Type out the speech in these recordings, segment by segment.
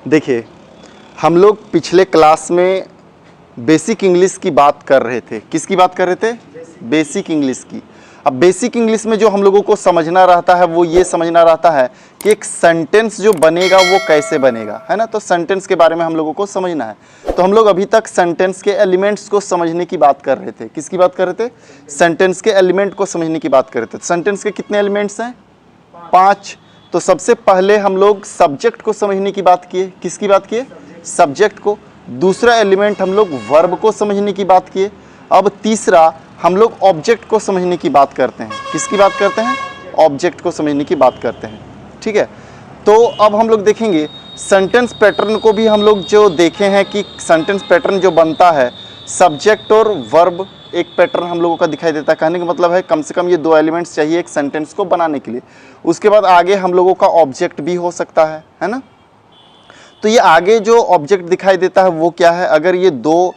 देखिए, हम लोग पिछले क्लास में बेसिक इंग्लिश की बात कर रहे थे। किसकी बात कर रहे थे? बेसिक इंग्लिश की। अब बेसिक इंग्लिश में जो हम लोगों को समझना रहता है वो ये समझना रहता है कि एक सेंटेंस जो बनेगा वो कैसे बनेगा, है ना। तो सेंटेंस के बारे में हम लोगों को समझना है। तो हम लोग अभी तक सेंटेंस के एलिमेंट्स को समझने की बात कर रहे थे। किसकी बात कर रहे थे? सेंटेंस के एलिमेंट को समझने की बात कर रहे थे। सेंटेंस के कितने एलिमेंट्स हैं? 5। तो सबसे पहले हम लोग सब्जेक्ट को समझने की बात किए। किसकी बात किए? सब्जेक्ट को। दूसरा एलिमेंट हम लोग वर्ब को समझने की बात किए। अब तीसरा हम लोग ऑब्जेक्ट को समझने की बात करते हैं। किसकी बात करते हैं? ऑब्जेक्ट को समझने की बात करते हैं। ठीक है, तो अब हम लोग देखेंगे सेंटेंस पैटर्न को भी। हम लोग जो देखे हैं कि सेंटेंस पैटर्न जो बनता है, सब्जेक्ट और वर्ब एक पैटर्न हम लोगों का दिखाई देता है। कहने का मतलब है कम से कम ये 2 एलिमेंट्स चाहिए एक सेंटेंस को बनाने के लिए। उसके बाद आगे हम लोगों का ऑब्जेक्ट भी हो सकता है ना। तो ये आगे जो ऑब्जेक्ट दिखाई देता है वो क्या है? अगर ये 2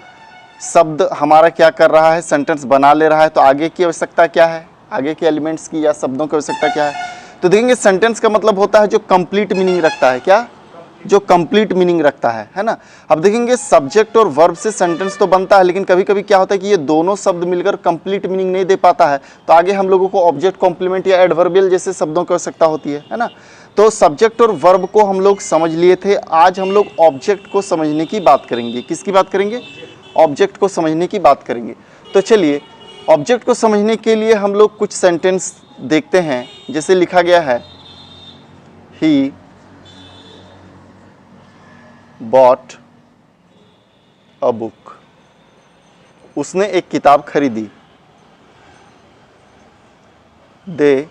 शब्द हमारा क्या कर रहा है, सेंटेंस बना ले रहा है, तो आगे की आवश्यकता क्या है? आगे के एलिमेंट्स की या शब्दों की आवश्यकता क्या है? तो देखेंगे सेंटेंस का मतलब होता है जो कंप्लीट मीनिंग रखता है। क्या? जो कंप्लीट मीनिंग रखता है ना। अब देखेंगे सब्जेक्ट और वर्ब से सेंटेंस तो बनता है, लेकिन कभी कभी क्या होता है कि ये दोनों शब्द मिलकर कंप्लीट मीनिंग नहीं दे पाता है। तो आगे हम लोगों को ऑब्जेक्ट, कॉम्प्लीमेंट या एडवर्बियल जैसे शब्दों की आवश्यकता होती है ना। तो सब्जेक्ट और वर्ब को हम लोग समझ लिए थे। आज हम लोग ऑब्जेक्ट को समझने की बात करेंगे। किसकी बात करेंगे? ऑब्जेक्ट को समझने की बात करेंगे। तो चलिए, ऑब्जेक्ट को समझने के लिए हम लोग कुछ सेंटेंस देखते हैं। जैसे लिखा गया है, ही बॉट अ बुक। उसने एक किताब खरीदी। दे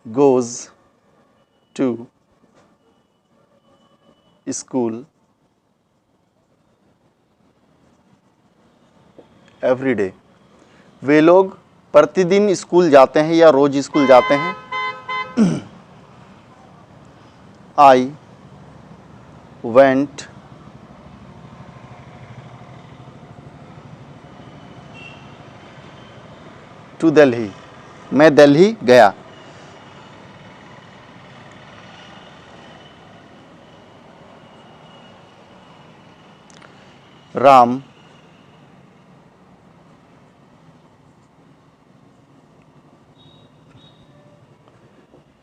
goes to school every day। वे लोग प्रतिदिन स्कूल जाते हैं या रोज स्कूल जाते हैं। I went to Delhi। मैं दिल्ली गया। Ram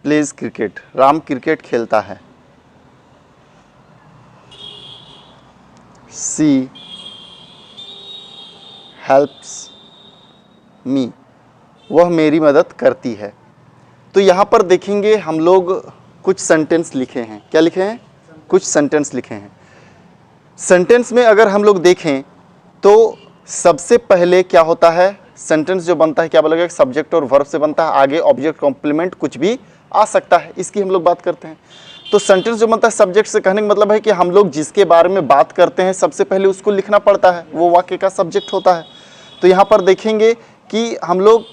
plays cricket. Ram cricket खेलता है। She helps me. वह मेरी मदद करती है। तो यहाँ पर देखेंगे हम लोग कुछ सेंटेंस लिखे हैं। क्या लिखे हैं? कुछ सेंटेंस लिखे हैं। सेंटेंस में अगर हम लोग देखें तो सबसे पहले क्या होता है, सेंटेंस जो बनता है क्या बोला गया? सब्जेक्ट और वर्ब से बनता है। आगे ऑब्जेक्ट, कॉम्प्लीमेंट कुछ भी आ सकता है, इसकी हम लोग बात करते हैं। तो सेंटेंस जो बनता है सब्जेक्ट से, कहने का मतलब है कि हम लोग जिसके बारे में बात करते हैं सबसे पहले उसको लिखना पड़ता है, वो वाक्य का सब्जेक्ट होता है। तो यहाँ पर देखेंगे कि हम लोग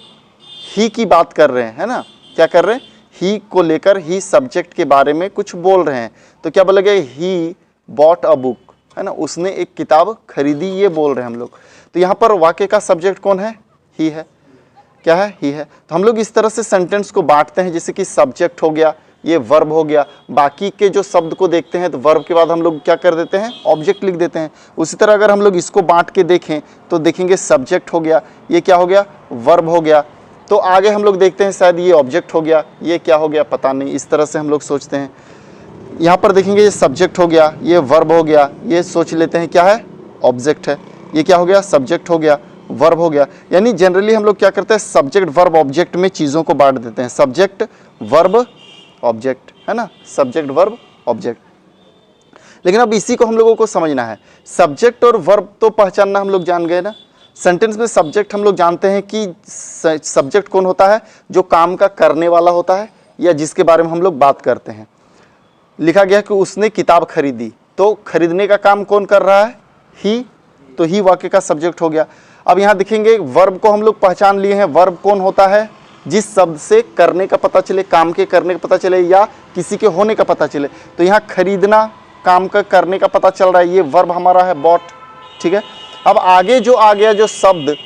ही की बात कर रहे हैं, है ना। क्या कर रहे हैं? ही को लेकर, ही सब्जेक्ट के बारे में कुछ बोल रहे हैं। तो क्या बोला गया? ही बॉट अ बुक, है ना। उसने एक किताब खरीदी, ये बोल रहे हैं हम लोग। तो यहाँ पर वाक्य का सब्जेक्ट कौन है? ही है। क्या है? ही है। तो हम लोग इस तरह से सेंटेंस को बांटते हैं, जैसे कि सब्जेक्ट हो गया, ये वर्ब हो गया। बाकी के जो शब्द को देखते हैं तो वर्ब के बाद हम लोग क्या कर देते हैं? ऑब्जेक्ट लिख देते हैं। उसी तरह अगर हम लोग इसको बांट के देखें तो देखेंगे सब्जेक्ट हो गया, ये क्या हो गया? वर्ब हो गया। तो आगे हम लोग देखते हैं शायद ये ऑब्जेक्ट हो गया, ये क्या हो गया? पता नहीं। इस तरह से हम लोग सोचते हैं। यहाँ पर देखेंगे ये सब्जेक्ट हो गया, ये वर्ब हो गया, ये सोच लेते हैं क्या है? ऑब्जेक्ट है। ये क्या हो गया? सब्जेक्ट हो गया, वर्ब हो गया। यानी जनरली हम लोग क्या करते हैं? सब्जेक्ट वर्ब ऑब्जेक्ट में चीज़ों को बांट देते हैं। सब्जेक्ट वर्ब ऑब्जेक्ट, है ना। Subject verb object. लेकिन अब इसी को हम लोगों को समझना है। सब्जेक्ट और वर्ब तो पहचानना हम लोग जान गए ना। सेंटेंस में सब्जेक्ट हम लोग जानते हैं कि सब्जेक्ट कौन होता है? जो काम का करने वाला होता है या जिसके बारे में हम लोग बात करते हैं। लिखा गया कि उसने किताब खरीदी, तो खरीदने का काम कौन कर रहा है? ही। तो ही वाक्य का सब्जेक्ट हो गया। अब यहाँ देखेंगे वर्ब को हम लोग पहचान लिए हैं। वर्ब कौन होता है? जिस शब्द से करने का पता चले, काम के करने का पता चले या किसी के होने का पता चले। तो यहाँ खरीदना, काम का करने का पता चल रहा है, ये वर्ब हमारा है बॉट। ठीक है। अब आगे जो आ गया जो शब्द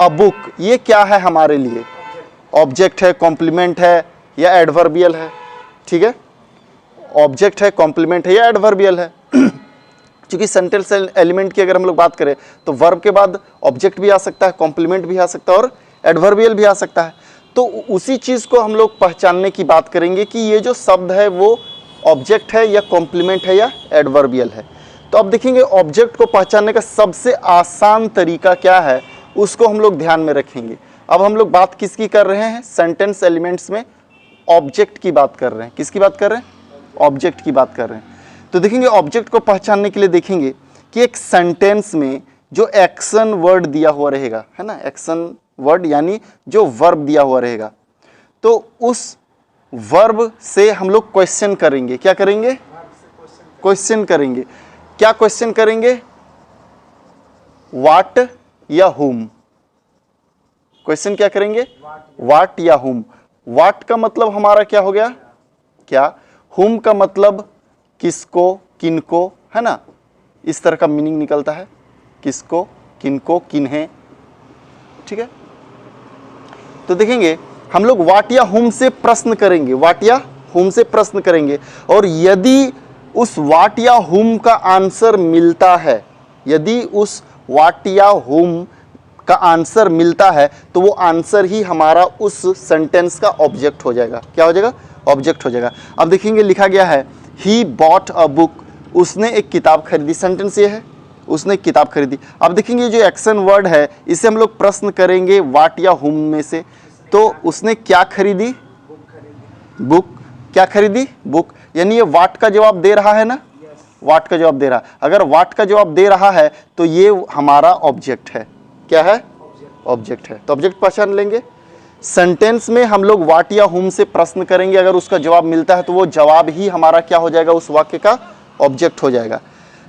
अ बुक, ये क्या है हमारे लिए? ऑब्जेक्ट है, कॉम्प्लीमेंट है, या एडवर्बियल है, ठीक है, ऑब्जेक्ट है, कॉम्प्लीमेंट है या एडवर्बियल है। क्योंकि सेंटेंस एलिमेंट की अगर हम लोग बात करें तो वर्ब के बाद ऑब्जेक्ट भी आ सकता है, कॉम्प्लीमेंट भी आ सकता है और एडवर्बियल भी आ सकता है। तो उसी चीज़ को हम लोग पहचानने की बात करेंगे कि ये जो शब्द है वो ऑब्जेक्ट है या कॉम्प्लीमेंट है या एडवर्बियल है। तो अब देखेंगे ऑब्जेक्ट को पहचानने का सबसे आसान तरीका क्या है, उसको हम लोग ध्यान में रखेंगे। अब हम लोग बात किसकी कर रहे हैं, सेंटेंस एलिमेंट्स में ऑब्जेक्ट की बात कर रहे हैं। किसकी बात कर रहे हैं, ऑब्जेक्ट की बात कर रहे हैं। तो देखेंगे ऑब्जेक्ट को पहचानने के लिए देखेंगे कि एक सेंटेंस में जो एक्शन वर्ड दिया हुआ रहेगा, है ना, एक्शन वर्ड यानी जो वर्ब दिया हुआ रहेगा, तो उस वर्ब से हम लोग क्वेश्चन करेंगे। क्या करेंगे, क्वेश्चन करेंगे। क्या क्वेश्चन करेंगे, व्हाट या हुम। क्वेश्चन क्या करेंगे, व्हाट या हुम। व्हाट का मतलब हमारा क्या हो गया, क्या, हुम का मतलब किसको, किनको, है ना, इस तरह का मीनिंग निकलता है, किसको, किनको, किन्हें, ठीक है। तो देखेंगे हम लोग व्हाट या हुम से प्रश्न करेंगे, व्हाट या हुम से प्रश्न करेंगे, और यदि उस व्हाट या हुम का आंसर मिलता है, यदि उस व्हाट या हुम का आंसर मिलता है तो वो आंसर ही हमारा उस सेंटेंस का ऑब्जेक्ट हो जाएगा। क्या हो जाएगा, ऑब्जेक्ट हो जाएगा। अब देखेंगे लिखा गया है ही बॉट अ बुक, उसने एक किताब खरीदी। सेंटेंस ये है, उसने एक किताब खरीदी। अब देखेंगे जो एक्शन वर्ड है इसे हम लोग प्रश्न करेंगे व्हाट या हुम में से। तो उसने क्या खरीदी, बुक। क्या खरीदी, बुक, यानी ये व्हाट का जवाब दे रहा है ना, व्हाट का जवाब दे रहा है। अगर व्हाट का जवाब दे रहा है तो ये हमारा ऑब्जेक्ट है। क्या है, ऑब्जेक्ट है। तो ऑब्जेक्ट पहचान लेंगे। सेंटेंस में हम लोग व्हाट या हुम से प्रश्न करेंगे, अगर उसका जवाब मिलता है तो वो जवाब ही हमारा क्या हो जाएगा, उस वाक्य का ऑब्जेक्ट हो जाएगा।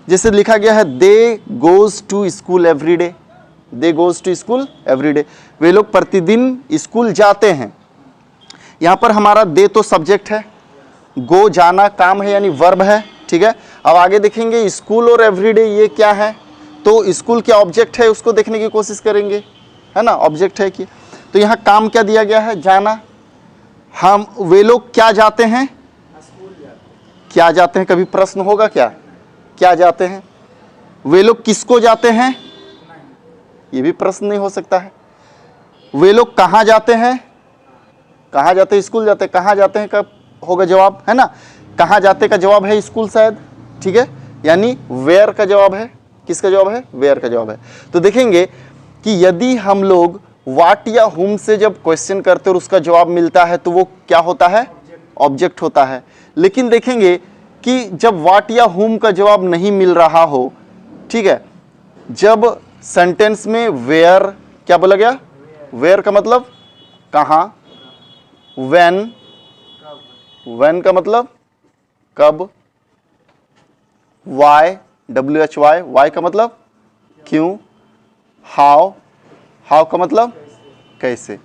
जैसे लिखा गया है they goes to school every day, they goes to school every day, वे लोग प्रतिदिन स्कूल जाते हैं। यहाँ पर हमारा दे तो सब्जेक्ट है, गो जाना काम है यानी वर्ब है, ठीक है। अब आगे देखेंगे स्कूल और एवरीडे ये क्या है, तो स्कूल क्या ऑब्जेक्ट है उसको देखने की कोशिश करेंगे, है ना, ऑब्जेक्ट है कि। तो यहाँ काम क्या दिया गया है, जाना। हम वे लोग क्या जाते हैं, क्या जाते हैं, कभी प्रश्न होगा क्या, क्या जाते हैं। वे लोग किसको जाते हैं, ये भी प्रश्न नहीं हो सकता है। वे लोग कहाँ जाते हैं, कहाँ जाते हैं, स्कूल जाते हैं। कहाँ जाते हैं कब होगा जवाब, है ना, कहाँ जाते का जवाब है स्कूल शायद, ठीक है, यानी वेयर का जवाब है। किसका जवाब है, वेयर का जवाब है। तो देखेंगे कि यदि हम लोग व्हाट या हुम से जब क्वेश्चन करते और उसका जवाब मिलता है तो वो क्या होता है, ऑब्जेक्ट होता है। लेकिन देखेंगे कि जब व्हाट या हुम का जवाब नहीं मिल रहा हो, ठीक है, जब सेंटेंस में वेयर क्या बोला गया, वेयर का मतलब कहाँ, व्हेन, व्हेन का मतलब कब, वाई, WHY, वाई का मतलब क्यों, हाउ, हाउ का मतलब कैसे।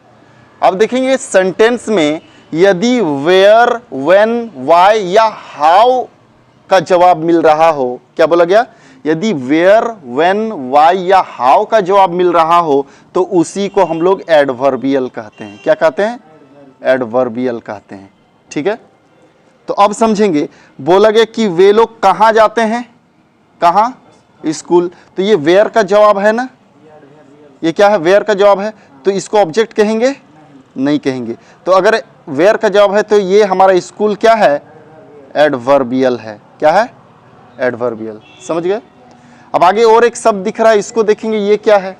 अब देखेंगे सेंटेंस में यदि वेयर, व्हेन, वाई या हाउ का जवाब मिल रहा हो, क्या बोला गया, यदि वेयर, व्हेन, वाई या हाउ का जवाब मिल रहा हो तो उसी को हम लोग एडवर्बियल कहते हैं। क्या कहते हैं, एडवर्बियल कहते हैं, ठीक है। तो अब समझेंगे, बोला गया कि वे लोग कहाँ जाते हैं, कहाँ, स्कूल। तो ये वेयर का जवाब है ना, ये क्या है, वेयर का जवाब है। तो इसको ऑब्जेक्ट कहेंगे, नहीं कहेंगे। तो अगर वेयर का जवाब है तो ये हमारा स्कूल क्या है, एडवर्बियल है। क्या है, एडवर्बियल। समझ गए। अब आगे और एक शब्द दिख रहा है, इसको देखेंगे, ये क्या है।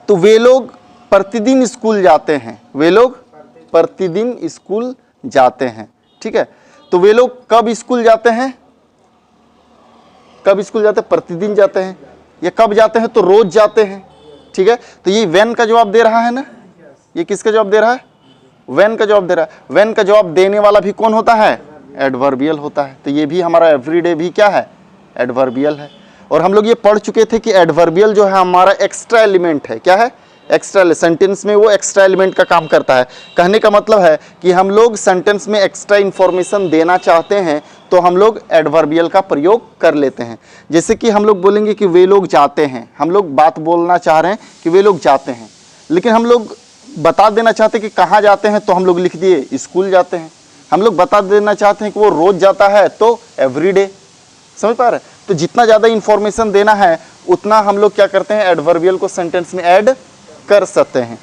तो वे लोग प्रतिदिन स्कूल जाते हैं, वे लोग प्रतिदिन स्कूल जाते हैं, ठीक है। तो वे लोग कब स्कूल जाते हैं, कब स्कूल जाते हैं, प्रतिदिन जाते हैं। ये कब जाते हैं, तो रोज जाते हैं, ठीक है। तो ये व्हेन का जवाब दे रहा है ना, ये किसका जवाब दे रहा है, व्हेन का जवाब दे रहा है। व्हेन का जवाब देने वाला भी कौन होता है, एडवर्बियल होता है। तो ये भी हमारा एवरीडे भी क्या है, एडवर्बियल है। और हम लोग ये पढ़ चुके थे कि एडवर्बियल जो है हमारा एक्स्ट्रा एलिमेंट है। क्या है, एक्स्ट्रा, सेंटेंस में वो एक्स्ट्रा एलिमेंट का काम करता है। कहने का मतलब है कि हम लोग सेंटेंस में एक्स्ट्रा इंफॉर्मेशन देना चाहते हैं तो हम लोग एडवर्बियल का प्रयोग कर लेते हैं। जैसे कि हम लोग बोलेंगे कि वे लोग जाते हैं, हम लोग बात बोलना चाह रहे हैं कि वे लोग जाते हैं, लेकिन हम लोग बता देना चाहते हैं कि कहाँ जाते हैं तो हम लोग लिख दिए स्कूल जाते हैं। हम लोग बता देना चाहते हैं कि वो रोज जाता है तो एवरीडे। समझ पा रहे हैं? तो जितना ज़्यादा इंफॉर्मेशन देना है उतना हम लोग क्या करते हैं, एडवर्बियल को सेंटेंस में ऐड कर सकते हैं।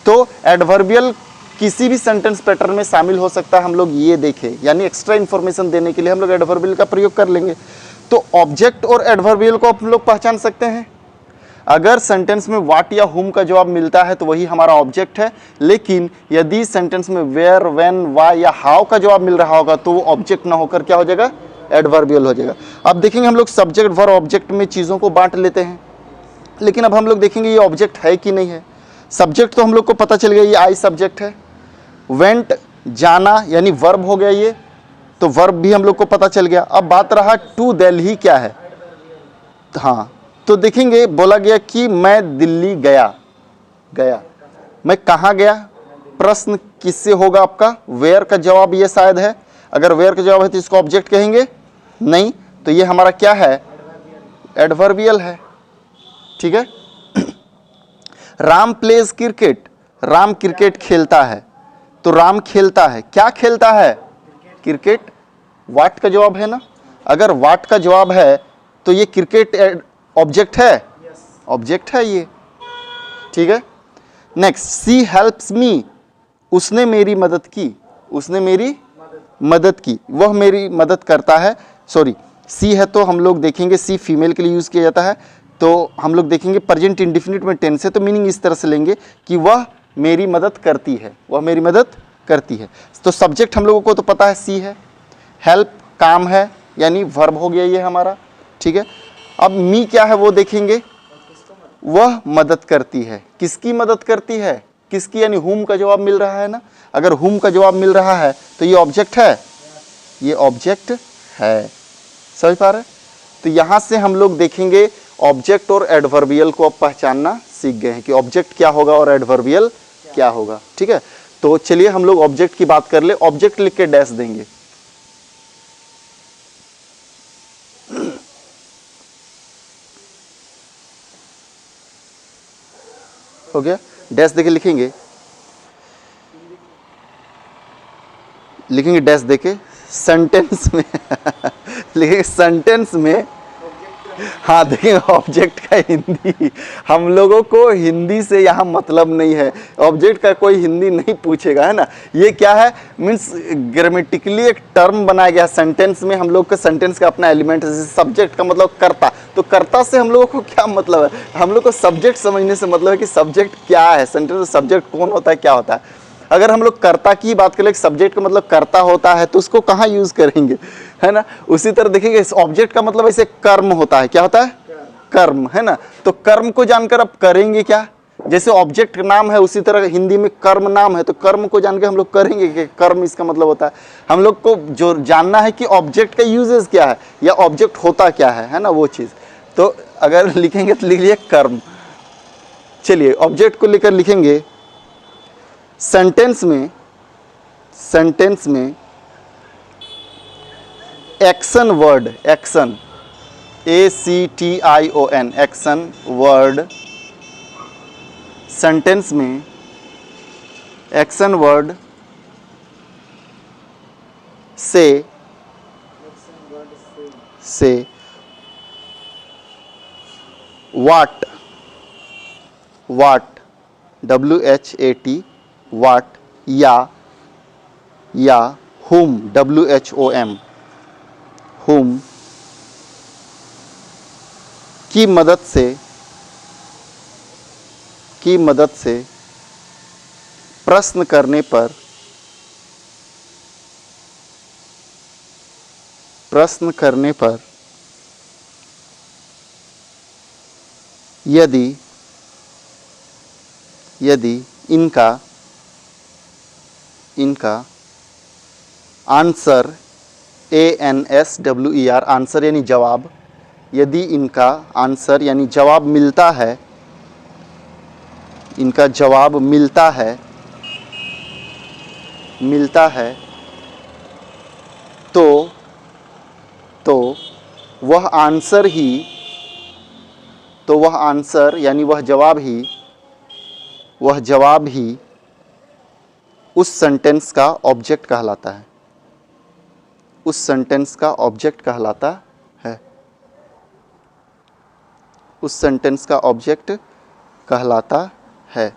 तो एडवर्बियल किसी भी सेंटेंस पैटर्न में शामिल हो सकता है, हम लोग ये देखें, यानी एक्स्ट्रा इंफॉर्मेशन देने के लिए हम लोग एडवर्बियल का प्रयोग कर लेंगे। तो ऑब्जेक्ट और एडवर्बियल को हम लोग पहचान सकते हैं। अगर सेंटेंस में व्हाट या हुम का जवाब मिलता है तो वही हमारा ऑब्जेक्ट है, लेकिन यदि सेंटेंस में वेयर, व्हेन, व्हाई या हाउ का जवाब मिल रहा होगा तो वो ऑब्जेक्ट ना होकर क्या हो जाएगा, एडवर्बियल हो जाएगा। अब देखेंगे हम लोग सब्जेक्ट वर्ब ऑब्जेक्ट में चीज़ों को बांट लेते हैं, लेकिन अब हम लोग देखेंगे ये ऑब्जेक्ट है कि नहीं है। सब्जेक्ट तो हम लोग को पता चल गया, ये आई सब्जेक्ट है। वेंट जाना यानी वर्ब हो गया ये, तो वर्ब भी हम लोग को पता चल गया। अब बात रहा टू दिल्ली क्या है। हाँ, तो देखेंगे बोला गया कि मैं दिल्ली गया। मैं कहाँ गया, प्रश्न किससे होगा आपका, वेयर का जवाब ये शायद है। अगर वेयर का जवाब है तो इसको ऑब्जेक्ट कहेंगे नहीं, तो ये हमारा क्या है, एडवर्बियल है। ठीक है। Ram plays cricket, Ram cricket खेलता है, तो राम खेलता है, क्या खेलता है, क्रिकेट। वाट का जवाब है ना, अगर वाट का जवाब है तो ये क्रिकेट ऑब्जेक्ट है, ऑब्जेक्ट है ये। ठीक है। नेक्स्ट, सी हेल्प्स मी, उसने मेरी मदद की, उसने मेरी मदद की, वह मेरी मदद करता है। सॉरी, सी है तो हम लोग देखेंगे सी फीमेल के लिए यूज किया जाता है, तो हम लोग देखेंगे प्रेजेंट इंडेफिनिट में टेंस है, तो मीनिंग इस तरह से लेंगे कि वह मेरी मदद करती है, वह मेरी मदद करती है। तो सब्जेक्ट हम लोगों को तो पता है सी है, हेल्प काम है यानी वर्ब हो गया ये हमारा। ठीक है। अब मी क्या है वो देखेंगे, वह मदद करती है, किसकी मदद करती है, किसकी, यानी हुम का जवाब मिल रहा है ना। अगर हुम का जवाब मिल रहा है तो ये ऑब्जेक्ट है, ये ऑब्जेक्ट है। समझ पा रहे हैं? तो यहां से हम लोग देखेंगे ऑब्जेक्ट और एडवर्बियल को अब पहचानना सीख गए हैं कि ऑब्जेक्ट क्या होगा और एडवर्बियल क्या होगा। ठीक है। तो चलिए हम लोग ऑब्जेक्ट की बात कर ले। ऑब्जेक्ट लिख के डैश देंगे, हो गया, डैश देके लिखेंगे, लिखेंगे डैश देके सेंटेंस में लिखेंगे सेंटेंस में। हाँ देखेंगे ऑब्जेक्ट का हिंदी, हम लोगों को हिंदी से यहाँ मतलब नहीं है, ऑब्जेक्ट का कोई हिंदी नहीं पूछेगा, है ना। ये क्या है, मीन्स ग्रामेटिकली एक टर्म बनाया गया सेंटेंस में। हम लोग का सेंटेंस का अपना एलिमेंट है, जैसे सब्जेक्ट का मतलब कर्ता, तो कर्ता से हम लोगों को क्या मतलब है, हम लोग को सब्जेक्ट समझने से मतलब है कि सब्जेक्ट क्या है, सेंटेंस में सब्जेक्ट कौन होता है, क्या होता है। अगर हम लोग कर्ता की बात करें, सब्जेक्ट का मतलब कर्ता होता है, तो उसको कहाँ यूज करेंगे, है ना। उसी तरह देखेंगे ऑब्जेक्ट का मतलब ऐसे कर्म होता है, क्या होता है, कर्म, है ना। तो कर्म को जानकर अब करेंगे क्या, जैसे ऑब्जेक्ट नाम है उसी तरह हिंदी में कर्म नाम है, तो कर्म को जानकर हम लोग करेंगे कि कर्म इसका मतलब होता है। हम लोग को जो जानना है कि ऑब्जेक्ट का यूजेस क्या है या ऑब्जेक्ट होता क्या है ना, वो चीज। तो अगर लिखेंगे तो लिख लिए कर्म। चलिए ऑब्जेक्ट को लेकर लिखेंगे सेंटेंस में action word, action ACTION, action word, sentence में एक्शन वर्ड से व्हाट, WHAT व्हाट, या whom WHOM, whom की मदद से प्रश्न करने पर यदि इनका आंसर ANSWER, आंसर यानी जवाब, यदि इनका आंसर यानी जवाब मिलता है, इनका जवाब मिलता है तो वह आंसर यानी वह जवाब ही वह जवाब ही उस सेंटेंस का ऑब्जेक्ट कहलाता है, उस सेंटेंस का ऑब्जेक्ट कहलाता है, उस सेंटेंस का ऑब्जेक्ट कहलाता है।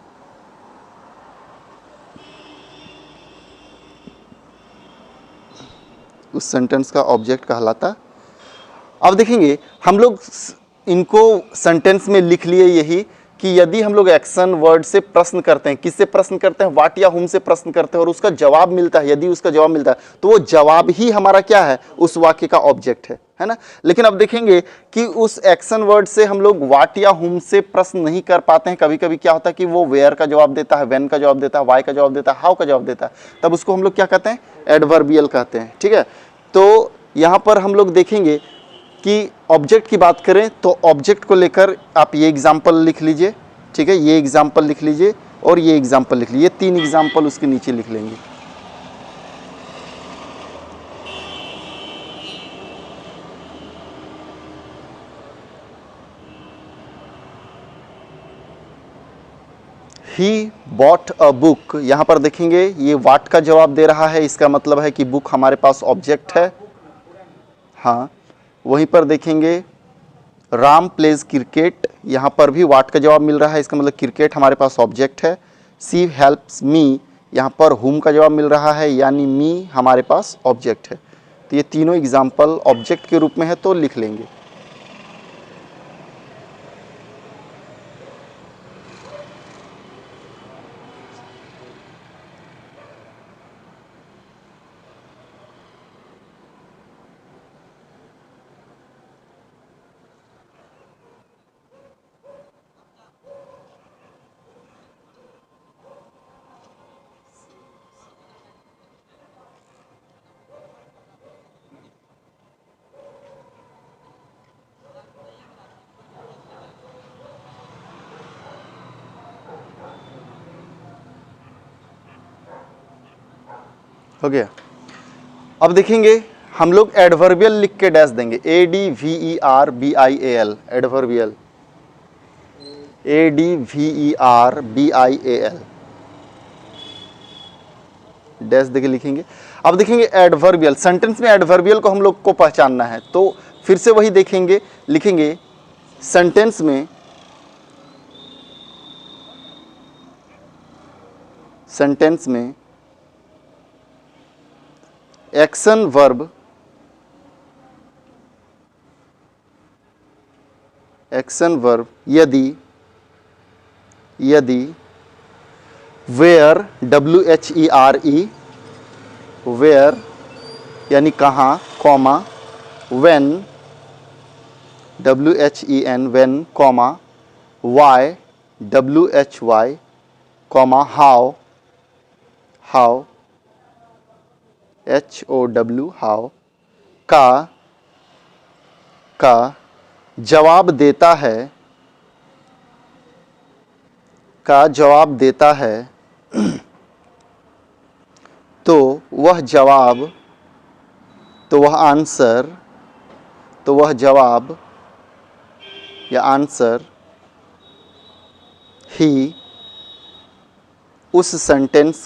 उस सेंटेंस का ऑब्जेक्ट कहलाता। अब देखेंगे हम लोग इनको सेंटेंस में लिख लिए यही कि यदि हम लोग एक्शन वर्ड से प्रश्न करते हैं, किससे प्रश्न करते हैं, व्हाट या हुम से प्रश्न करते हैं और उसका जवाब मिलता है, यदि उसका जवाब मिलता है तो वो जवाब ही हमारा क्या है, उस वाक्य का ऑब्जेक्ट है ना। लेकिन अब देखेंगे कि उस एक्शन वर्ड से हम लोग व्हाट या हुम से प्रश्न नहीं कर पाते हैं। कभी कभी क्या होता है कि वो वेयर का जवाब देता है, व्हेन का जवाब देता है, व्हाई का जवाब देता है, हाउ का जवाब देता है, तब उसको हम लोग क्या कहते हैं, एडवर्बियल कहते हैं। ठीक है, तो यहाँ पर हम लोग देखेंगे कि ऑब्जेक्ट की बात करें तो ऑब्जेक्ट को लेकर आप ये एग्जाम्पल लिख लीजिए। ठीक है, ये एग्जाम्पल लिख लीजिए और ये एग्जाम्पल लिख लीजिए, 3 एग्जाम्पल उसके नीचे लिख लेंगे। ही बॉट अ बुक, यहाँ पर देखेंगे ये वाट का जवाब दे रहा है, इसका मतलब है कि बुक हमारे पास ऑब्जेक्ट है। हाँ, वहीं पर देखेंगे राम प्लेज क्रिकेट, यहाँ पर भी वाट का जवाब मिल रहा है, इसका मतलब क्रिकेट हमारे पास ऑब्जेक्ट है। सी हेल्प्स मी, यहाँ पर हुम का जवाब मिल रहा है, यानी मी हमारे पास ऑब्जेक्ट है। तो ये तीनों एग्जाम्पल ऑब्जेक्ट के रूप में है तो लिख लेंगे। हो गया। अब देखेंगे हम लोग एडवर्बियल लिख के डैश देंगे, ADVERBIAL, एडवर्बियल, ADVERBIAL डैश देके लिखेंगे। अब देखेंगे एडवर्बियल, सेंटेंस में एडवर्बियल को हम लोग को पहचानना है तो फिर से वही देखेंगे, लिखेंगे सेंटेंस में, सेंटेंस में एक्शन वर्ब, एक्शन वर्ब यदि वेयर, WHERE, वेयर यानी कहाँ, comma, when, WHEN, when, comma, why, WHY, comma, how, HOW, how, का जवाब देता है, का जवाब देता है तो वह जवाब, तो वह आंसर, तो वह जवाब या आंसर ही उस सेंटेंस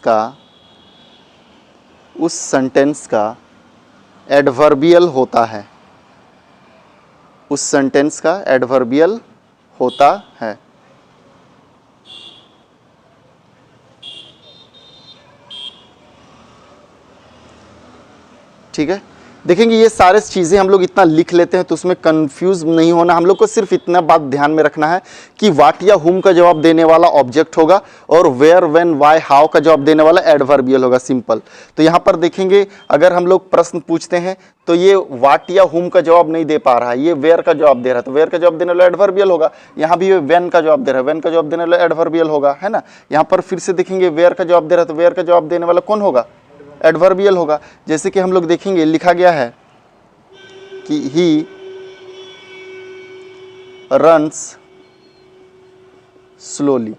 का एडवर्बियल होता है, उस सेंटेंस का एडवर्बियल होता है। ठीक है, देखेंगे ये सारे चीज़ें हम लोग इतना लिख लेते हैं तो उसमें कंफ्यूज नहीं होना, हम लोग को सिर्फ इतना बात ध्यान में रखना है कि व्हाट या हुम का जवाब देने वाला ऑब्जेक्ट होगा और वेयर, व्हेन, व्हाई, हाउ का जवाब देने वाला एडवर्बियल होगा, सिंपल। तो यहाँ पर देखेंगे अगर हम लोग प्रश्न पूछते हैं तो ये व्हाट या हुम का जवाब नहीं दे पा रहा है, ये वेयर का जवाब दे रहा है तो वेयर का जवाब देने वाला एडवर्बियल होगा। यहाँ भी व्हेन का जवाब दे रहा है, व्हेन का जवाब देने वाला एडवर्बियल होगा, है ना। यहाँ पर फिर से देखेंगे वेयर का जवाब दे रहा है तो वेयर का जवाब देने वाला कौन होगा, एडवर्बियल होगा। जैसे कि हम लोग देखेंगे लिखा गया है कि ही रन्स स्लोली,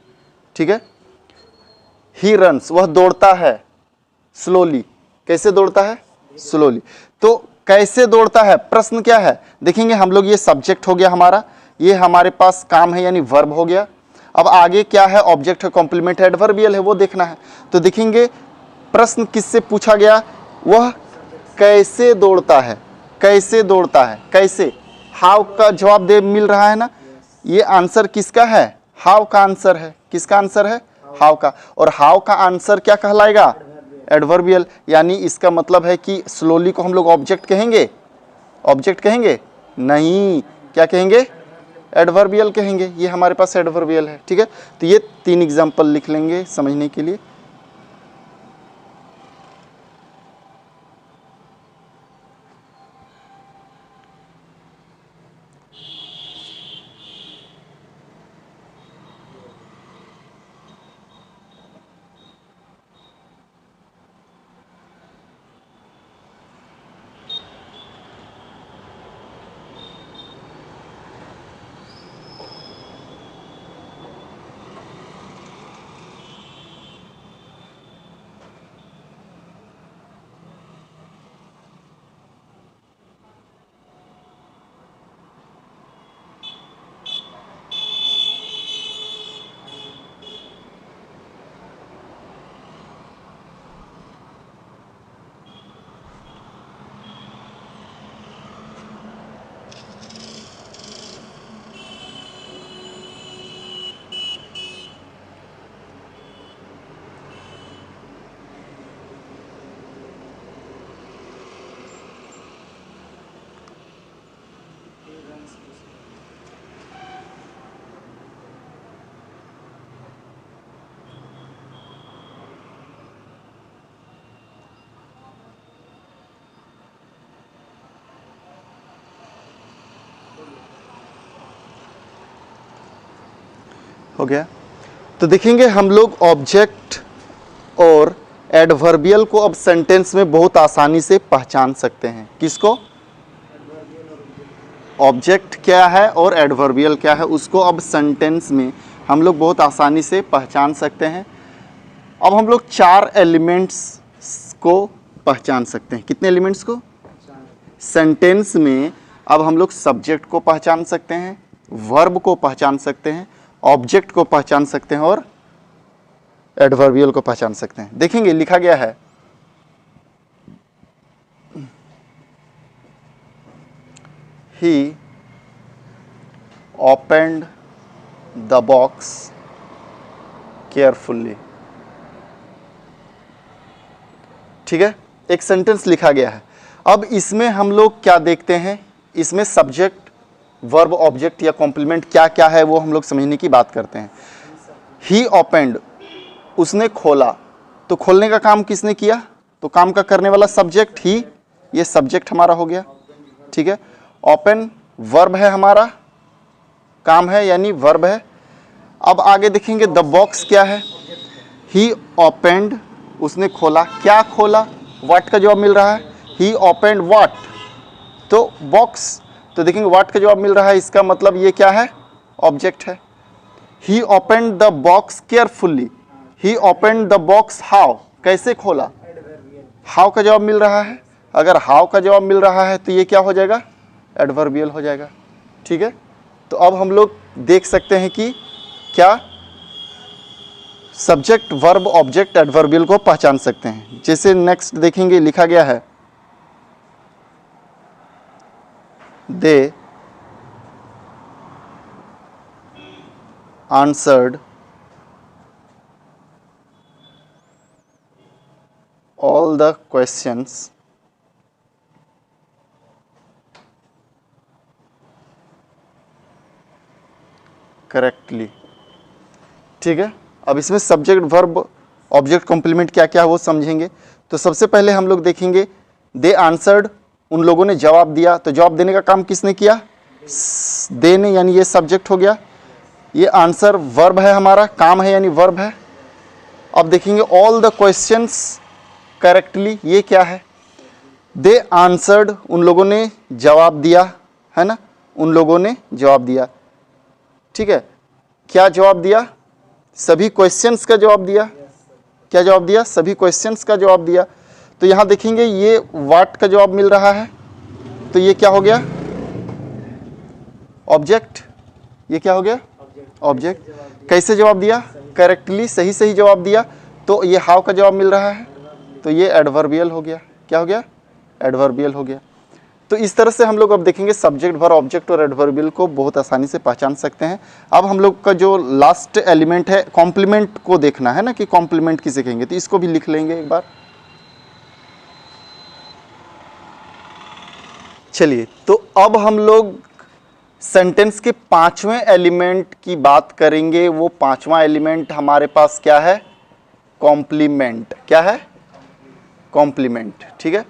ठीक है, ही रन्स, वह दौड़ता है, स्लोली, कैसे दौड़ता है, स्लोली। तो कैसे दौड़ता है, प्रश्न क्या है, देखेंगे हम लोग ये सब्जेक्ट हो गया हमारा, ये हमारे पास काम है यानी वर्ब हो गया। अब आगे क्या है, ऑब्जेक्ट है, कॉम्प्लीमेंट है, एडवर्बियल है, वो देखना है। तो देखेंगे प्रश्न किससे पूछा गया, वह कैसे दौड़ता है, कैसे दौड़ता है, कैसे, हाउ का जवाब दे मिल रहा है ना। ये आंसर किसका है, हाउ का आंसर है। किसका आंसर है, हाउ का। और हाउ का आंसर क्या कहलाएगा, एडवर्बियल। यानी इसका मतलब है कि स्लोली को हम लोग ऑब्जेक्ट कहेंगे, ऑब्जेक्ट कहेंगे नहीं, क्या कहेंगे, एडवर्बियल कहेंगे। ये हमारे पास एडवर्बियल है, ठीक है। तो ये 3 एग्जाम्पल लिख लेंगे समझने के लिए। हो गया। तो देखेंगे हम लोग ऑब्जेक्ट और एडवर्बियल को अब सेंटेंस में बहुत आसानी से पहचान सकते हैं। किसको, ऑब्जेक्ट क्या है और एडवर्बियल क्या है, उसको अब सेंटेंस में हम लोग बहुत आसानी से पहचान सकते हैं। अब हम लोग 4 एलिमेंट्स को पहचान सकते हैं। कितने एलिमेंट्स को, सेंटेंस में अब हम लोग सब्जेक्ट को पहचान सकते हैं, वर्ब को पहचान सकते हैं, ऑब्जेक्ट को पहचान सकते हैं और एडवर्बियल को पहचान सकते हैं। देखेंगे लिखा गया है, he opened the box carefully. ठीक है, एक सेंटेंस लिखा गया है। अब इसमें हम लोग क्या देखते हैं, इसमें सब्जेक्ट, वर्ब, ऑब्जेक्ट या कॉम्प्लीमेंट क्या क्या है वो हम लोग समझने की बात करते हैं। ही ओपन्ड, उसने खोला, तो खोलने का काम किसने किया, तो काम का करने वाला सब्जेक्ट ही, ये सब्जेक्ट हमारा हो गया। ठीक है, ओपन वर्ब है, हमारा काम है यानी वर्ब है। अब आगे देखेंगे द बॉक्स क्या है, ही ओपन्ड, उसने खोला, क्या खोला, व्हाट का जवाब मिल रहा है, ही ओपन्ड व्हाट, तो बॉक्स। तो देखेंगे व्हाट का जवाब मिल रहा है, इसका मतलब ये क्या है, ऑब्जेक्ट है। He opened the box carefully, he opened the box how, कैसे खोला, हाउ का जवाब मिल रहा है। अगर हाउ का जवाब मिल रहा है तो ये क्या हो जाएगा, एडवर्बियल हो जाएगा। ठीक है, तो अब हम लोग देख सकते हैं कि क्या सब्जेक्ट, वर्ब, ऑब्जेक्ट, एडवर्बियल को पहचान सकते हैं। जैसे नेक्स्ट देखेंगे लिखा गया है, दे answered all the questions correctly। ठीक है, अब इसमें सब्जेक्ट, वर्ब, ऑब्जेक्ट, कॉम्प्लीमेंट क्या क्या है वो समझेंगे। तो सबसे पहले हम लोग देखेंगे दे आंसर्ड, उन लोगों ने जवाब दिया। तो जवाब देने का काम किसने किया, दे ने, यानी ये सब्जेक्ट हो गया। ये आंसर वर्ब है, हमारा काम है यानी वर्ब है। अब देखेंगे ऑल द क्वेश्चंस करेक्टली, ये क्या है, दे आंसर्ड, उन लोगों ने जवाब दिया, है ना, उन लोगों ने जवाब दिया। ठीक है, क्या जवाब दिया, सभी क्वेश्चंस का जवाब दिया। क्या जवाब दिया, सभी क्वेश्चंस का जवाब दिया। तो यहां देखेंगे ये व्हाट का जवाब मिल रहा है, तो ये क्या हो गया, ऑब्जेक्ट। ये क्या हो गया, ऑब्जेक्ट। कैसे जवाब दिया? करेक्टली, सही सही जवाब दिया। तो ये हाउ का जवाब मिल रहा है, तो ये एडवर्बियल हो गया। क्या हो गया? एडवर्बियल हो गया। तो इस तरह से हम लोग अब देखेंगे सब्जेक्ट, वर्ब, ऑब्जेक्ट और एडवर्बियल को बहुत आसानी से पहचान सकते हैं। अब हम लोग का जो लास्ट एलिमेंट है कॉम्प्लीमेंट को देखना है ना, कि कॉम्प्लीमेंट किसे कहेंगे, तो इसको भी लिख लेंगे एक बार। चलिए, तो अब हम लोग सेंटेंस के पांचवें एलिमेंट की बात करेंगे। वो पांचवा एलिमेंट हमारे पास क्या है? कॉम्प्लीमेंट। क्या है? कॉम्प्लीमेंट। ठीक है,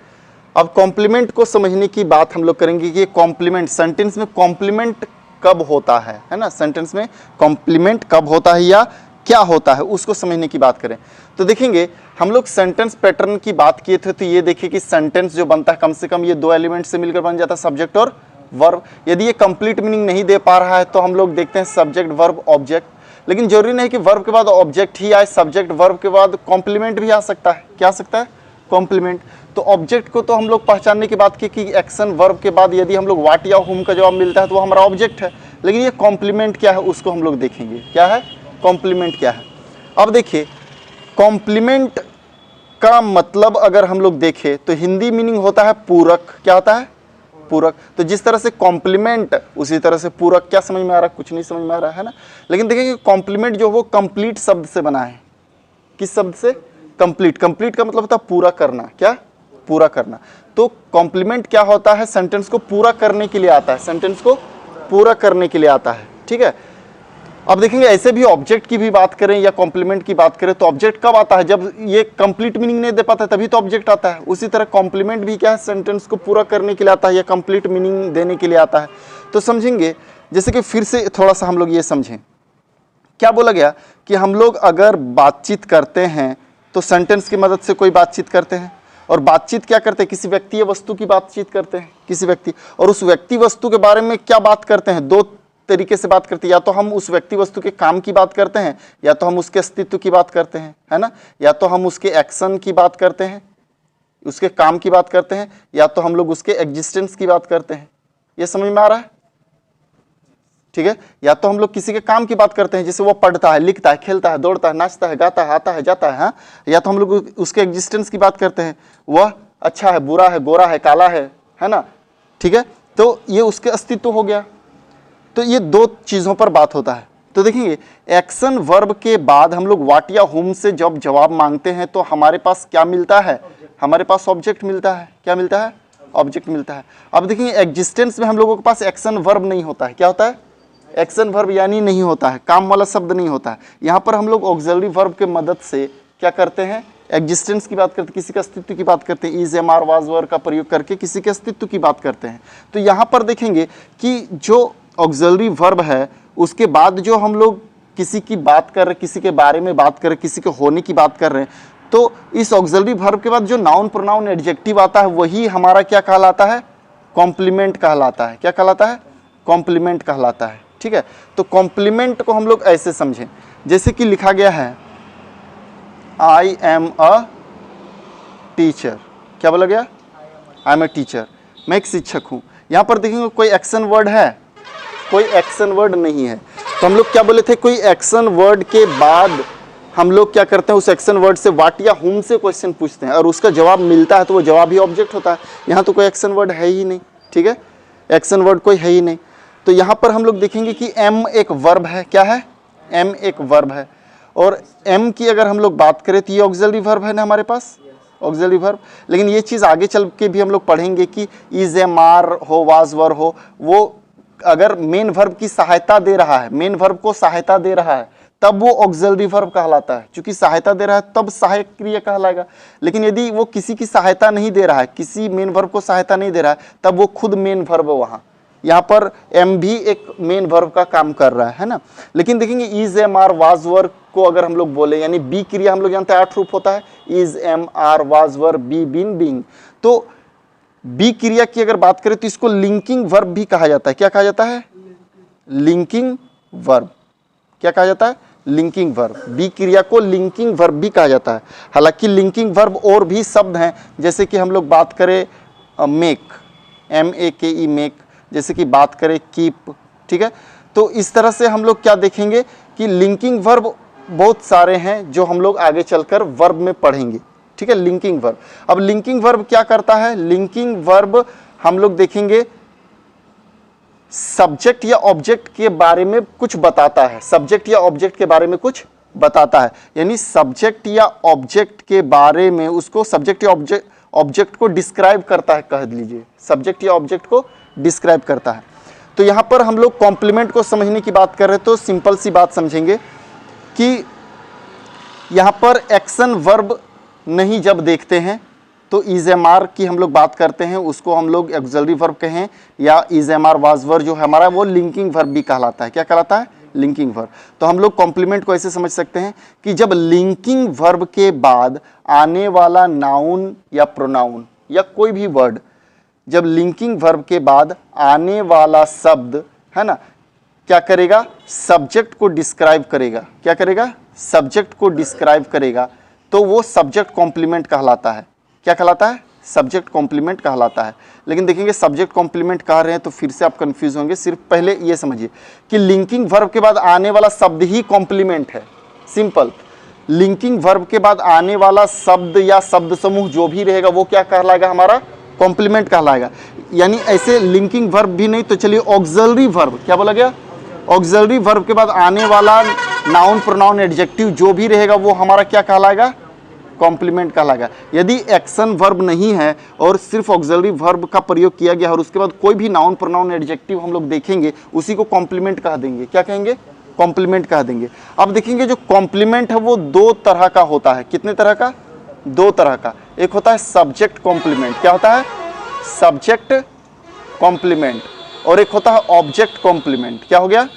अब कॉम्प्लीमेंट को समझने की बात हम लोग करेंगे कि कॉम्प्लीमेंट, सेंटेंस में कॉम्प्लीमेंट कब होता है ना, सेंटेंस में कॉम्प्लीमेंट कब होता है या क्या होता है, उसको समझने की बात करें। तो देखेंगे हम लोग सेंटेंस पैटर्न की बात किए थे, तो ये देखिए कि सेंटेंस जो बनता है कम से कम ये दो एलिमेंट से मिलकर बन जाता है, सब्जेक्ट और वर्ब। यदि ये कंप्लीट मीनिंग नहीं दे पा रहा है तो हम लोग देखते हैं सब्जेक्ट, वर्ब, ऑब्जेक्ट। लेकिन जरूरी नहीं कि वर्ब के बाद ऑब्जेक्ट ही आए, सब्जेक्ट वर्ब के बाद कॉम्प्लीमेंट भी आ सकता है। क्या आ सकता है? कॉम्प्लीमेंट। तो ऑब्जेक्ट को तो हम लोग पहचानने की बात की कि एक्शन वर्ब के बाद यदि हम लोग व्हाट या हुम का जवाब मिलता है तो वो हमारा ऑब्जेक्ट है। लेकिन ये कॉम्प्लीमेंट क्या है उसको हम लोग देखेंगे। क्या है कॉम्प्लीमेंट? क्या है? अब देखिए, कॉम्प्लीमेंट का मतलब अगर हम लोग देखें तो हिंदी मीनिंग होता है पूरक। क्या होता है? पूरक। तो जिस तरह से कॉम्प्लीमेंट उसी तरह से पूरक। क्या समझ में आ रहा है? कुछ नहीं समझ में आ रहा है ना। लेकिन देखिए कॉम्प्लीमेंट जो वो कंप्लीट शब्द से बना है। किस शब्द से? कंप्लीट। कंप्लीट का मतलब होता है पूरा करना। क्या? पूरा करना। तो कॉम्प्लीमेंट क्या होता है? सेंटेंस को पूरा करने के लिए आता है, सेंटेंस को पूरा करने के लिए आता है। ठीक है, अब देखेंगे ऐसे भी ऑब्जेक्ट की भी बात करें या कॉम्प्लीमेंट की बात करें तो ऑब्जेक्ट कब आता है? जब ये कंप्लीट मीनिंग नहीं दे पाता तभी तो ऑब्जेक्ट आता है। उसी तरह कॉम्प्लीमेंट भी क्या है? सेंटेंस को पूरा करने के लिए आता है या कंप्लीट मीनिंग देने के लिए आता है। तो समझेंगे, जैसे कि फिर से थोड़ा सा हम लोग ये समझें, क्या बोला गया कि हम लोग अगर बातचीत करते हैं तो सेंटेंस की मदद से कोई बातचीत करते हैं। और बातचीत क्या करते हैं? किसी व्यक्ति या वस्तु की बातचीत करते हैं, किसी व्यक्ति और उस व्यक्ति वस्तु के बारे में क्या बात करते हैं? दो तरीके से बात करते हैं। या तो हम उस व्यक्ति वस्तु के काम की बात करते हैं, या तो हम उसके अस्तित्व की बात करते हैं, है ना। या तो हम उसके एक्शन की बात करते हैं, उसके काम की बात करते हैं, या तो हम लोग उसके एग्जिस्टेंस की बात करते हैं। ये समझ में आ रहा है? ठीक है, या तो हम लोग किसी के काम की बात करते हैं, जैसे वो पढ़ता है, लिखता है, खेलता है, दौड़ता है, नाचता है, गाता है, आता है, जाता है, हाँ। या तो हम लोग उसके एग्जिस्टेंस की बात करते हैं, वह अच्छा है, बुरा है, गोरा है, काला है ना। ठीक है, तो ये उसके अस्तित्व हो गया। तो ये दो चीजों पर बात होता है। तो देखिए, एक्शन वर्ब के बाद हम लोग व्हाट या हुम से जब जवाब मांगते हैं तो हमारे पास क्या मिलता है? हमारे पास ऑब्जेक्ट मिलता है। क्या मिलता है? ऑब्जेक्ट मिलता है। अब देखिए, एग्जिस्टेंस में हम लोगों के पास एक्शन वर्ब नहीं होता है। क्या होता है? एक्शन वर्ब यानी नहीं होता है, काम वाला शब्द नहीं होता है। यहाँ पर हम लोग ऑक्सिलरी वर्ब के मदद से क्या करते हैं? एग्जिस्टेंस की बात करते हैं, किसी के अस्तित्व की बात करते हैं, इज, एम, आर, वाज, वर का प्रयोग करके किसी के अस्तित्व की बात करते हैं। तो यहाँ पर देखेंगे कि जो ऑक्सिलरी वर्ब है उसके बाद जो हम लोग किसी की बात कर रहे हैं, किसी के बारे में बात कर रहे हैं, किसी के होने की बात कर रहे हैं, तो इस ऑक्सिलरी वर्ब के बाद जो नाउन, प्रोनाउन, एडजेक्टिव आता है वही हमारा क्या कहलाता है? कॉम्प्लीमेंट कहलाता है। क्या कहलाता है? कॉम्प्लीमेंट कहलाता है। ठीक है, तो कॉम्प्लीमेंट को हम लोग ऐसे समझें, जैसे कि लिखा गया है आई एम अ टीचर। क्या बोला गया? आई एम अ टीचर, मैं एक शिक्षक हूं। यहां पर देखेंगे कोई एक्शन वर्ड है? कोई एक्शन वर्ड नहीं है। तो हम लोग क्या बोले थे? कोई एक्शन वर्ड के बाद हम लोग क्या करते हैं? उस एक्शन वर्ड से व्हाट या हुम से क्वेश्चन पूछते हैं और उसका जवाब मिलता है तो वो जवाब ही ऑब्जेक्ट होता है। यहाँ तो कोई एक्शन वर्ड है ही नहीं। ठीक है, एक्शन वर्ड कोई है ही नहीं। तो यहाँ पर हम लोग देखेंगे कि एम एक वर्ब है। क्या है? एम एक वर्ब है। और एम की अगर हम लोग बात करें तो ये ऑक्सिलरी वर्ब है ना हमारे पास, ऑक्सिलरी वर्ब। लेकिन ये चीज़ आगे चल के भी हम लोग पढ़ेंगे कि इज, एम, आर हो, वाज, वर हो, वो अगर मेन वर्ब की सहायता दे रहा है, मेन वर्ब को सहायता दे रहा है, तब वो ऑक्सिलरी वर्ब कहलाता है। क्योंकि सहायता दे रहा है तब सहायक क्रिया कहलाएगा। लेकिन यदि वो किसी की सहायता नहीं दे रहा है, किसी मेन वर्ब को सहायता नहीं दे रहा है, तब वो खुद मेन वर्ब है वहाँ। यहाँ पर एम भी एक मेन वर्ब का काम कर रहा है ना। लेकिन देखेंगे इज, एम, आर, वाज, वर को अगर हम लोग बोले, यानी बी क्रिया हम लोग जानते हैं 8 रूप होता है, is, am, are, was, were, be, been, being. तो बी क्रिया की अगर बात करें तो इसको लिंकिंग वर्ब भी कहा जाता है। क्या कहा जाता है? Linking verb. क्या कहा जाता है? Linking verb. बी क्रिया को लिंकिंग वर्ब भी कहा जाता है। हालांकि लिंकिंग वर्ब और भी शब्द हैं, जैसे कि हम लोग बात करें मेक, M-A-K-E, मेक, जैसे कि बात करें कीप। ठीक है, तो इस तरह से हम लोग क्या देखेंगे कि लिंकिंग वर्ब बहुत सारे हैं जो हम लोग आगे चलकर वर्ब में पढ़ेंगे, ठीक है। लिंकिंग वर्ब, अब लिंकिंग वर्ब क्या करता है? लिंकिंग वर्ब हम लोग देखेंगे सब्जेक्ट या ऑब्जेक्ट के बारे में कुछ बताता है, सब्जेक्ट या ऑब्जेक्ट के बारे में कुछ बताता है, यानी सब्जेक्ट या ऑब्जेक्ट के बारे में, उसको सब्जेक्ट या ऑब्जेक्ट को डिस्क्राइब करता है, कह लीजिए सब्जेक्ट या ऑब्जेक्ट को डिस्क्राइब करता है। तो यहां पर हम लोग कॉम्प्लीमेंट को समझने की बात कर रहे हैं, तो सिंपल सी बात समझेंगे कि यहां पर एक्शन वर्ब नहीं जब देखते हैं तो इज एम आर की हम लोग बात करते हैं, उसको हम लोग ऑक्सिलरी वर्ब कहें या is am are was verb जो हमारा वो लिंकिंग वर्ब भी कहलाता है। क्या कहलाता है? Linking verb. तो हम लोग कॉम्प्लीमेंट को ऐसे समझ सकते हैं कि जब लिंकिंग वर्ब के बाद आने वाला नाउन या प्रोनाउन या कोई भी वर्ड, जब लिंकिंग वर्ब के बाद आने वाला शब्द है ना, क्या करेगा? सब्जेक्ट को डिस्क्राइब करेगा। क्या करेगा? सब्जेक्ट को डिस्क्राइब करेगा, तो वो सब्जेक्ट कॉम्प्लीमेंट कहलाता है। क्या कहलाता है? सब्जेक्ट कॉम्प्लीमेंट कहलाता है। लेकिन देखेंगे सब्जेक्ट कॉम्प्लीमेंट कह रहे हैं तो फिर से आप कंफ्यूज होंगे। सिर्फ पहले ये समझिए कि लिंकिंग वर्ब के बाद आने वाला शब्द ही कॉम्प्लीमेंट है। सिंपल, लिंकिंग वर्ब के बाद आने वाला शब्द या शब्द समूह जो भी रहेगा वो क्या कहलाएगा? हमारा कॉम्प्लीमेंट कहलाएगा। यानी ऐसे लिंकिंग वर्ब भी नहीं तो चलिए ऑक्सिलरी वर्ब, क्या बोला गया? ऑक्सिलरी वर्ब के बाद आने वाला नाउन प्रोनाउन एडजेक्टिव जो भी रहेगा वो हमारा क्या कहलाएगा? कॉम्प्लीमेंट कहलाएगा। यदि एक्शन वर्ब नहीं है और सिर्फ ऑक्सिलरी वर्ब का प्रयोग किया गया और उसके बाद कोई भी नाउन प्रोनाउन एडजेक्टिव हम लोग देखेंगे, उसी को कॉम्प्लीमेंट कह देंगे। क्या कहेंगे? कॉम्प्लीमेंट कह देंगे। अब देखेंगे जो कॉम्प्लीमेंट है वो दो तरह का होता है। कितने तरह का? दो तरह का। एक होता है सब्जेक्ट कॉम्प्लीमेंट। क्या होता है? Subject complement. और एक होता है ऑब्जेक्ट कॉम्प्लीमेंट। क्या हो गया?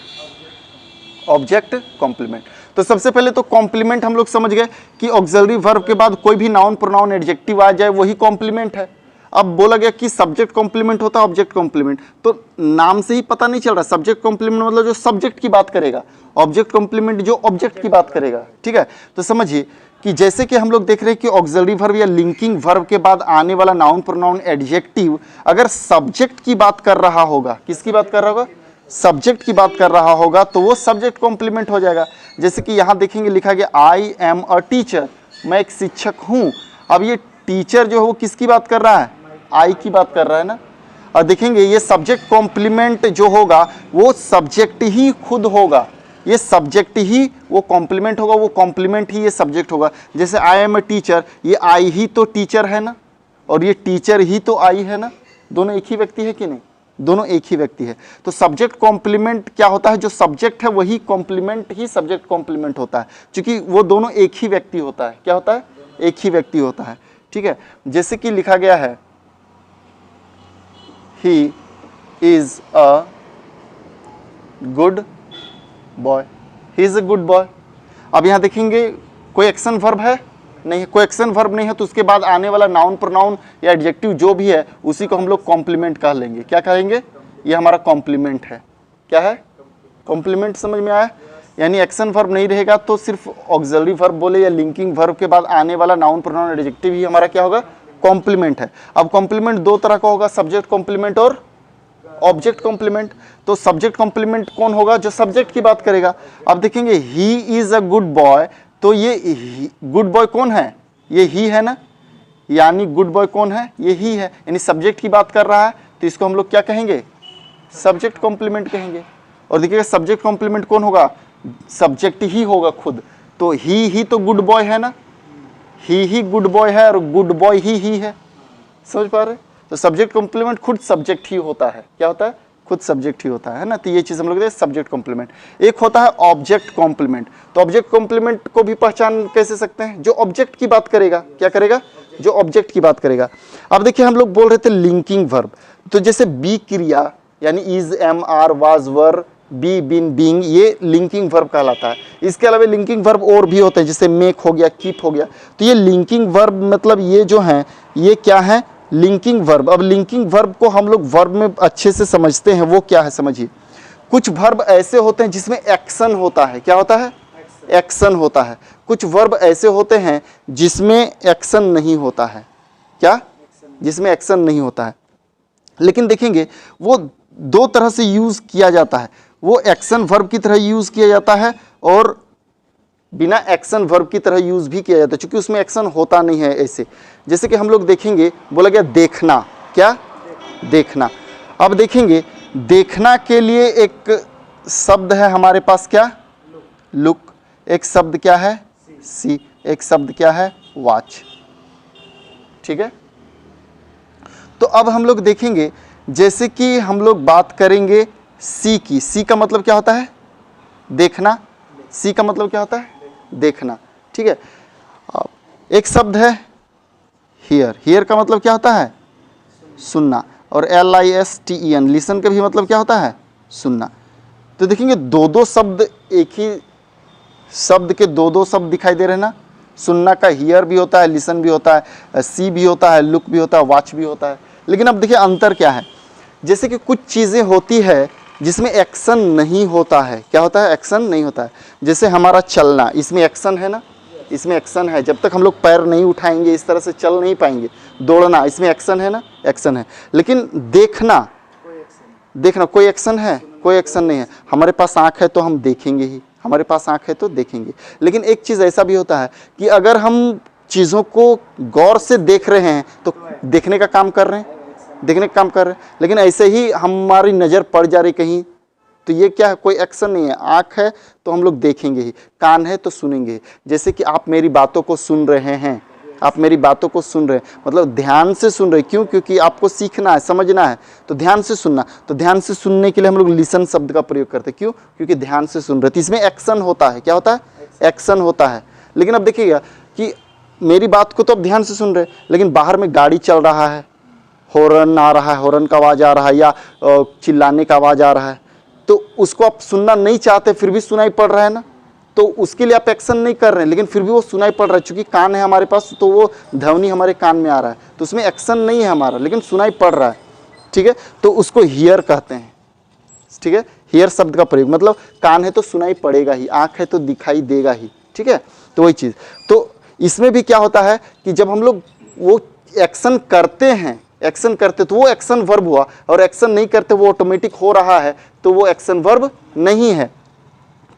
Object complement. तो सबसे पहले तो कॉम्प्लीमेंट हम लोग समझ गए कि ऑक्सिलरी वर्ब के बाद कोई भी नाउन प्रोनाउन एडजेक्टिव आ जाए वही कॉम्प्लीमेंट है। अब बोला गया कि सब्जेक्ट कॉम्प्लीमेंट होता है ऑब्जेक्ट कॉम्प्लीमेंट, तो नाम से ही पता नहीं चल रहा। सब्जेक्ट कॉम्प्लीमेंट मतलब जो सब्जेक्ट की बात करेगा, ऑब्जेक्ट कॉम्प्लीमेंट जो ऑब्जेक्ट की बात करेगा, ठीक है। तो समझिए कि जैसे कि हम लोग देख रहे हैं कि ऑक्सिलरी वर्ब या लिंकिंग वर्ब के बाद आने वाला नाउन प्रोनाउन एडजेक्टिव अगर सब्जेक्ट की बात कर रहा होगा, किसकी बात कर रहा होगा? सब्जेक्ट की बात कर रहा होगा, तो वो सब्जेक्ट कॉम्प्लीमेंट हो जाएगा। जैसे कि यहां देखेंगे लिखा गया आई एम अ टीचर, मैं एक शिक्षक हूं। अब ये टीचर जो है वो किसकी बात कर रहा है? आई की बात कर रहा है ना। और देखेंगे ये सब्जेक्ट कॉम्प्लीमेंट जो होगा वो सब्जेक्ट ही खुद होगा, ये सब्जेक्ट ही वो कॉम्प्लीमेंट होगा, वो कॉम्प्लीमेंट ही ये सब्जेक्ट होगा। जैसे आई एम अ टीचर, ये आई ही तो टीचर है ना, और ये टीचर ही तो आई है ना। दोनों एक ही व्यक्ति है कि नहीं? दोनों एक ही व्यक्ति है। तो सब्जेक्ट कॉम्प्लीमेंट क्या होता है? जो सब्जेक्ट है वही कॉम्प्लीमेंट ही सब्जेक्ट कॉम्प्लीमेंट होता है, क्योंकि वो दोनों एक ही व्यक्ति होता है। क्या होता है? एक ही व्यक्ति होता है, ठीक है। जैसे कि लिखा गया है he is a good boy, he is a good boy. अब यहां देखेंगे कोई एक्शन वर्ब है नहीं, कोई एक्शन वर्ब नहीं है, तो उसके बाद आने वाला नाउन प्रोनाउन या एडजेक्टिव जो भी है उसी को हम लोग कॉम्प्लीमेंट कह लेंगे। क्या कहेंगे? ये हमारा कॉम्प्लीमेंट है। क्या है? कॉम्प्लीमेंट। समझ में आया? यानी एक्शन वर्ब नहीं रहेगा तो सिर्फ ऑक्सिलरी वर्ब बोले या लिंकिंग वर्ब के बाद आने वाला नाउन प्रोनाउन एडजेक्टिव ही हमारा क्या होगा? कॉम्प्लीमेंट है। अब कॉम्प्लीमेंट दो तरह का होगा, सब्जेक्ट कॉम्प्लीमेंट और ऑब्जेक्ट कॉम्प्लीमेंट। तो सब्जेक्ट कॉम्प्लीमेंट कौन होगा? जो सब्जेक्ट की बात करेगा। अब देखेंगे he is a good boy, तो ये गुड बॉय कौन है? ये ही है ना, यानी गुड बॉय कौन है? ये ही है, यानी सब्जेक्ट की बात कर रहा है, तो इसको हम लोग क्या कहेंगे? सब्जेक्ट कॉम्प्लीमेंट कहेंगे। और देखिएगा सब्जेक्ट कॉम्प्लीमेंट कौन होगा? सब्जेक्ट ही होगा खुद। तो ही तो गुड बॉय है ना, ही गुड बॉय है और गुड बॉय ही है। समझ पा रहे? तो सब्जेक्ट कॉम्प्लीमेंट खुद सब्जेक्ट ही होता है। क्या होता है? खुद सब्जेक्ट ही होता है ना। तो ये चीज हम लोग देखते हैं सब्जेक्ट कॉम्प्लीमेंट। एक होता है ऑब्जेक्ट कॉम्प्लीमेंट। तो ऑब्जेक्ट कॉम्प्लीमेंट को भी पहचान कैसे सकते हैं? जो ऑब्जेक्ट की बात करेगा। क्या करेगा? जो ऑब्जेक्ट की बात करेगा। अब देखिए हम लोग बोल रहे थे लिंकिंग वर्ब, तो जैसे बी क्रिया यानी is am are was were be been being, ये लिंकिंग वर्ब कहलाता है। इसके अलावा लिंकिंग वर्ब और भी होते हैं, जैसे मेक हो गया, कीप हो गया। तो ये लिंकिंग वर्ब मतलब ये जो है ये क्या है? Linking verb. अब लिंकिंग वर्ब को हम लोग वर्ब में अच्छे से समझते हैं, वो क्या है समझिए। कुछ वर्ब ऐसे होते हैं जिसमें एक्शन होता है। क्या होता है? एक्शन होता है। कुछ वर्ब ऐसे होते हैं जिसमें एक्शन नहीं होता है। क्या? जिसमें एक्शन नहीं होता है। लेकिन देखेंगे वो दो तरह से यूज किया जाता है। वो एक्शन वर्ब की तरह यूज किया जाता है और बिना एक्शन वर्ब की तरह यूज भी किया जाता है, क्योंकि उसमें एक्शन होता नहीं है ऐसे। जैसे कि हम लोग देखेंगे, बोला गया देखना, क्या देखना। अब देखेंगे देखना के लिए एक शब्द है हमारे पास, क्या लुक, एक शब्द क्या है सी, एक शब्द क्या है वॉच। ठीक है, तो अब हम लोग देखेंगे, जैसे कि हम लोग बात करेंगे सी की। सी का मतलब क्या होता है देखना, सी का मतलब क्या होता है देखना। ठीक है, अब एक शब्द है हियर, हियर का मतलब क्या होता है सुनना, और LISTEN लिसन का भी मतलब क्या होता है सुनना। तो देखेंगे दो दो शब्द, एक ही शब्द के दो दो शब्द दिखाई दे रहे हैं ना। सुनना का हियर भी होता है, लिसन भी होता है, सी भी होता है, लुक भी होता है, वॉच भी होता है। लेकिन अब देखिए अंतर क्या है। जैसे कि कुछ चीज़ें होती है जिसमें एक्शन नहीं होता है, क्या होता है एक्शन नहीं होता है। जैसे हमारा चलना, इसमें एक्शन है ना, इसमें एक्शन है, जब तक हम लोग पैर नहीं उठाएंगे इस तरह से चल नहीं पाएंगे। दौड़ना, इसमें एक्शन है ना, एक्शन है। लेकिन देखना, देखना कोई एक्शन है, कोई एक्शन नहीं है। हमारे पास आँख है तो हम देखेंगे ही, हमारे पास आँख है तो देखेंगे। लेकिन एक चीज़ ऐसा भी होता है कि अगर हम चीज़ों को गौर से देख रहे हैं तो देखने का काम कर रहे हैं, देखने का काम कर रहे हैं। लेकिन ऐसे ही हमारी नज़र पड़ जा रही कहीं, तो ये क्या है कोई एक्शन नहीं है। आँख है तो हम लोग देखेंगे ही, कान है तो सुनेंगे। जैसे कि आप मेरी बातों को सुन रहे हैं, आप मेरी बातों को सुन रहे हैं, मतलब ध्यान से सुन रहे हैं। क्यों? क्योंकि आपको सीखना है, समझना है, तो ध्यान से सुनना। तो ध्यान से सुनने के लिए हम लोग लिसन शब्द का प्रयोग करते हैं। क्यों? क्योंकि ध्यान से सुन रहे थे, इसमें एक्शन होता है। क्या होता है? एक्शन होता है। लेकिन अब देखिएगा कि मेरी बात को तो अब ध्यान से सुन रहे, लेकिन बाहर में गाड़ी चल रहा है, हॉर्न आ रहा है, हॉर्न का आवाज़ आ रहा है, या चिल्लाने का आवाज़ आ रहा है, तो उसको आप सुनना नहीं चाहते, फिर भी सुनाई पड़ रहा है ना। तो उसके लिए आप एक्शन नहीं कर रहे हैं, लेकिन फिर भी वो सुनाई पड़ रहा है। चूंकि कान है हमारे पास, तो वो ध्वनि हमारे कान में आ रहा है, तो उसमें एक्शन नहीं है हमारा, लेकिन सुनाई पड़ रहा है। ठीक है, तो उसको हियर कहते हैं। ठीक है, हियर शब्द का प्रयोग मतलब कान है तो सुनाई पड़ेगा ही, आँख है तो दिखाई देगा ही। ठीक है, तो वही चीज़। तो इसमें भी क्या होता है कि जब हम लोग वो एक्शन करते हैं, एक्शन करते तो वो एक्शन वर्ब हुआ, और एक्शन नहीं करते वो ऑटोमेटिक हो रहा है, तो वो एक्शन वर्ब नहीं है।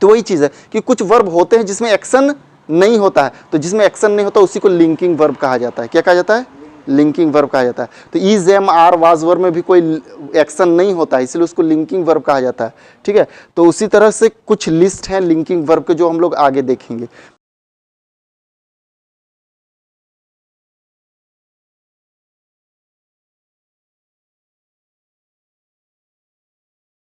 तो वही चीज़ है कि कुछ वर्ब होते हैं जिसमें एक्शन नहीं होता है, तो जिसमें एक्शन नहीं होता उसी को लिंकिंग वर्ब कहा जाता है। क्या कहा जाता है? लिंकिंग वर्ब कहा जाता है। तो is, am, are, was verb में भी कोई एक्शन नहीं होता है, इसलिए उसको लिंकिंग वर्ब कहा जाता है। ठीक है, तो उसी तरह से कुछ लिस्ट हैं लिंकिंग वर्ब के जो हम लोग आगे देखेंगे।